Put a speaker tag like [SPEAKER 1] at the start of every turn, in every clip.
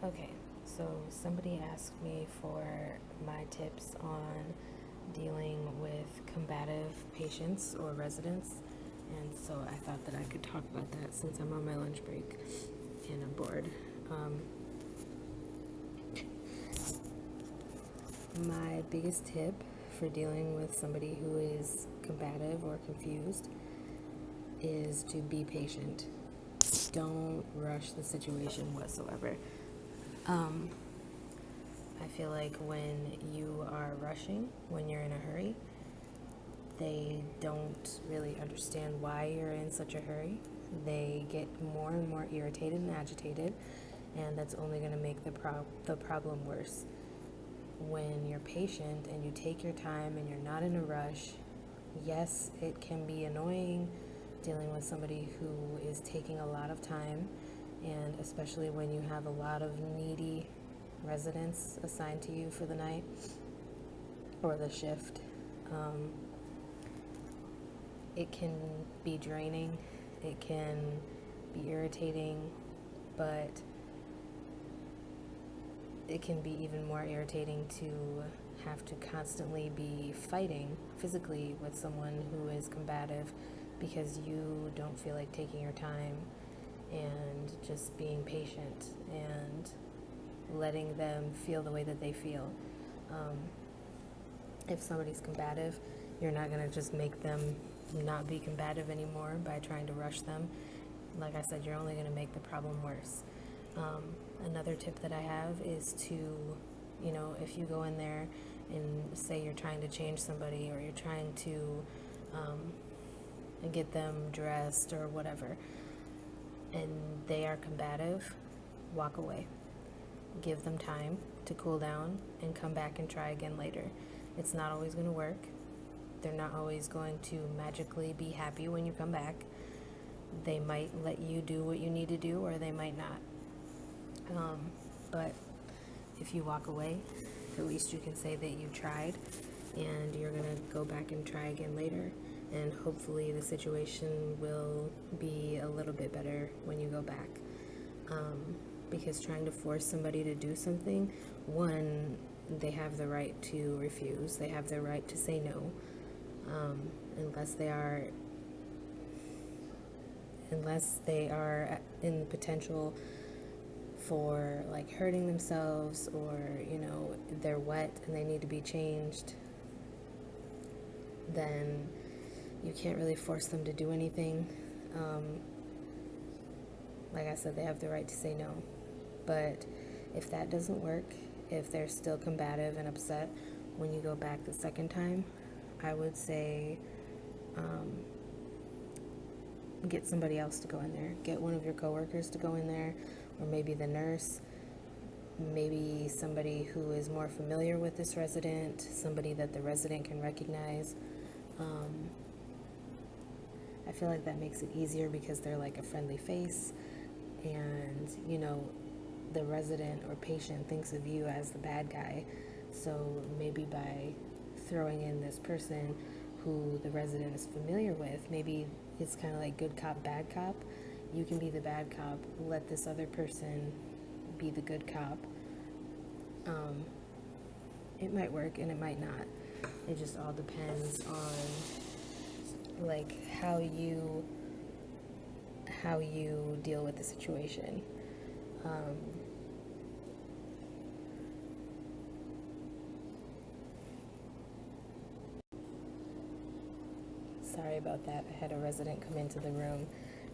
[SPEAKER 1] Okay, so somebody asked me for my tips on dealing with combative patients or residents, and so I thought that I could talk about that since I'm on my lunch break and I'm bored. My biggest tip for dealing with somebody who is combative or confused is to be patient. Don't rush the situation whatsoever. I feel like when you are rushing, when you're in a hurry, they don't really understand why you're in such a hurry. They get more and more irritated and agitated, and that's only going to make the problem worse. When you're patient and you take your time and you're not in a rush, yes, it can be annoying dealing with somebody who is taking a lot of time, and especially when you have a lot of needy residents assigned to you for the night or the shift. It can be draining, it can be irritating, but it can be even more irritating to have to constantly be fighting physically with someone who is combative because you don't feel like taking your time and just being patient and letting them feel the way that they feel. If somebody's combative, you're not going to just make them not be combative anymore by trying to rush them. Like I said, you're only going to make the problem worse. Another tip that I have is to, if you go in there and say you're trying to change somebody or you're trying to get them dressed or whatever, and they are combative, walk away. Give them time to cool down and come back and try again later. It's not always going to work. They're not always going to magically be happy when you come back. They might let you do what you need to do, or they might not. But if you walk away, at least you can say that you tried, and you're going to go back and try again later. And hopefully the situation will be a little bit better when you go back. Because trying to force somebody to do something, one, they have the right to refuse. They have the right to say no, unless they are in potential for like hurting themselves, or they're wet and they need to be changed. Then you can't really force them to do anything. Like I said, they have the right to say no. But if that doesn't work, if they're still combative and upset when you go back the second time, I would say get somebody else to go in there. Get one of your coworkers to go in there, or maybe the nurse, maybe somebody who is more familiar with this resident, somebody that the resident can recognize. I feel like that makes it easier because they're like a friendly face, and the resident or patient thinks of you as the bad guy. So maybe by throwing in this person who the resident is familiar with, maybe it's kind of like good cop, bad cop. You can be the bad cop, let this other person be the good cop. It might work and it might not. It just all depends on like how you deal with the situation. Sorry about that. I had a resident come into the room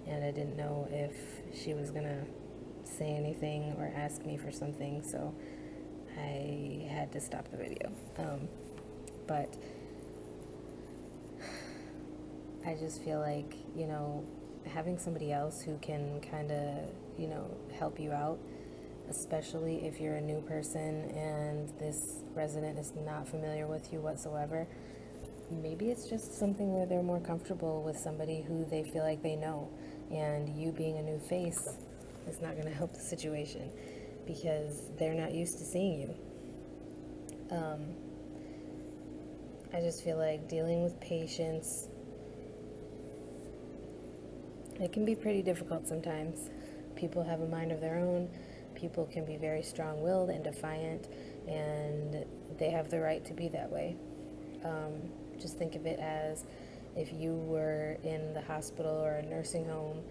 [SPEAKER 1] and I didn't know if she was gonna say anything or ask me for something, so I had to stop the video. But I just feel like, having somebody else who can kind of, help you out, especially if you're a new person and this resident is not familiar with you whatsoever. Maybe it's just something where they're more comfortable with somebody who they feel like they know, and you being a new face is not going to help the situation because they're not used to seeing you. I just feel like dealing with patients, it can be pretty difficult sometimes. People have a mind of their own. people can be very strong-willed and defiant, and they have the right to be that way. Just think of it as if you were in the hospital or a nursing home,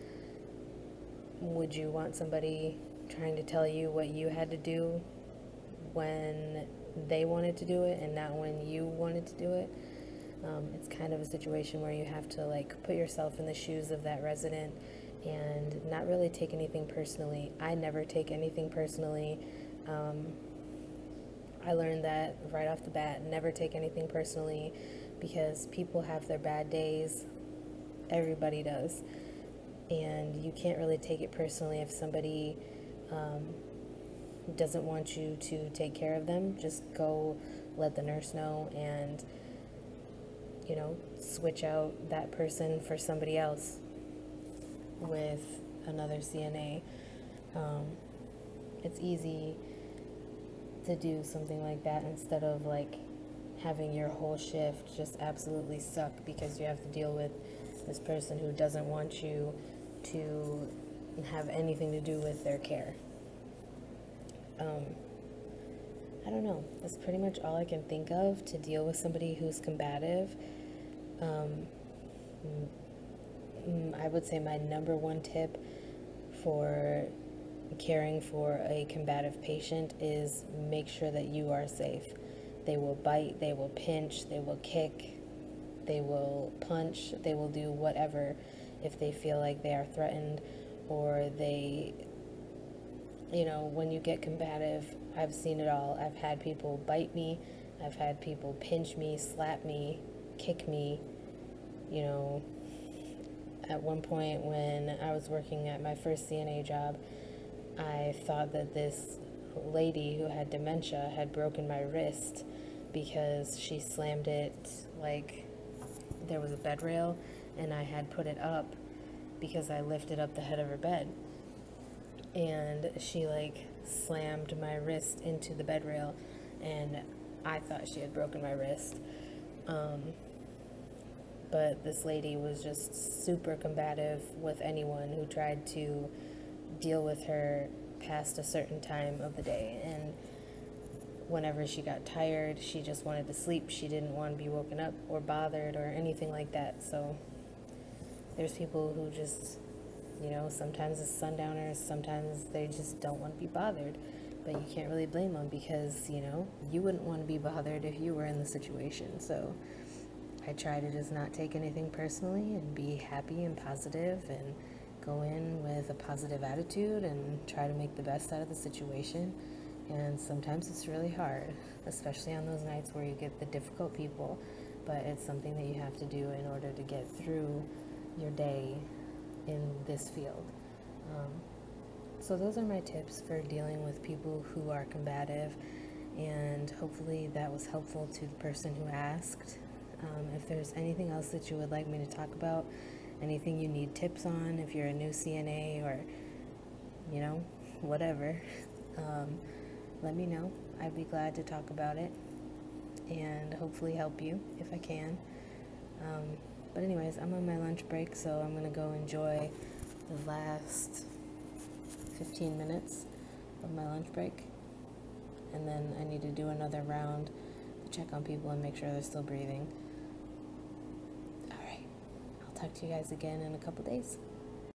[SPEAKER 1] would you want somebody trying to tell you what you had to do when they wanted to do it and not when you wanted to do it? It's kind of a situation where you have to like put yourself in the shoes of that resident and not really take anything personally. I never take anything personally. I learned that right off the bat. Never take anything personally, because people have their bad days. Everybody does. And you can't really take it personally if somebody doesn't want you to take care of them. Just go let the nurse know and, switch out that person for somebody else with another CNA. It's easy to do something like that instead of like having your whole shift just absolutely suck because you have to deal with this person who doesn't want you to have anything to do with their care. I don't know. That's pretty much all I can think of to deal with somebody who's combative. I would say my number one tip for caring for a combative patient is make sure that you are safe. They will bite, they will pinch, they will kick, they will punch, they will do whatever if they feel like they are threatened, or they, when you get combative, I've seen it all. I've had people bite me, I've had people pinch me, slap me, kick me. At one point when I was working at my first CNA job, I thought that this lady who had dementia had broken my wrist because she slammed it, like there was a bed rail and I had put it up because I lifted up the head of her bed, and she like slammed my wrist into the bed rail, and I thought she had broken my wrist. But this lady was just super combative with anyone who tried to deal with her past a certain time of the day. And whenever she got tired, she just wanted to sleep. She didn't want to be woken up or bothered or anything like that. So there's people who just, sometimes it's sundowners, sometimes they just don't want to be bothered. But you can't really blame them because, you wouldn't want to be bothered if you were in the situation. So I try to just not take anything personally and be happy and positive and go in with a positive attitude and try to make the best out of the situation. And sometimes it's really hard, especially on those nights where you get the difficult people, but it's something that you have to do in order to get through your day in this field. So those are my tips for dealing with people who are combative, and hopefully that was helpful to the person who asked. If there's anything else that you would like me to talk about, anything you need tips on, if you're a new CNA or, whatever, let me know. I'd be glad to talk about it and hopefully help you if I can. But anyways, I'm on my lunch break, so I'm going to go enjoy the last 15 minutes of my lunch break. And then I need to do another round to check on people and make sure they're still breathing. All right. I'll talk to you guys again in a couple days.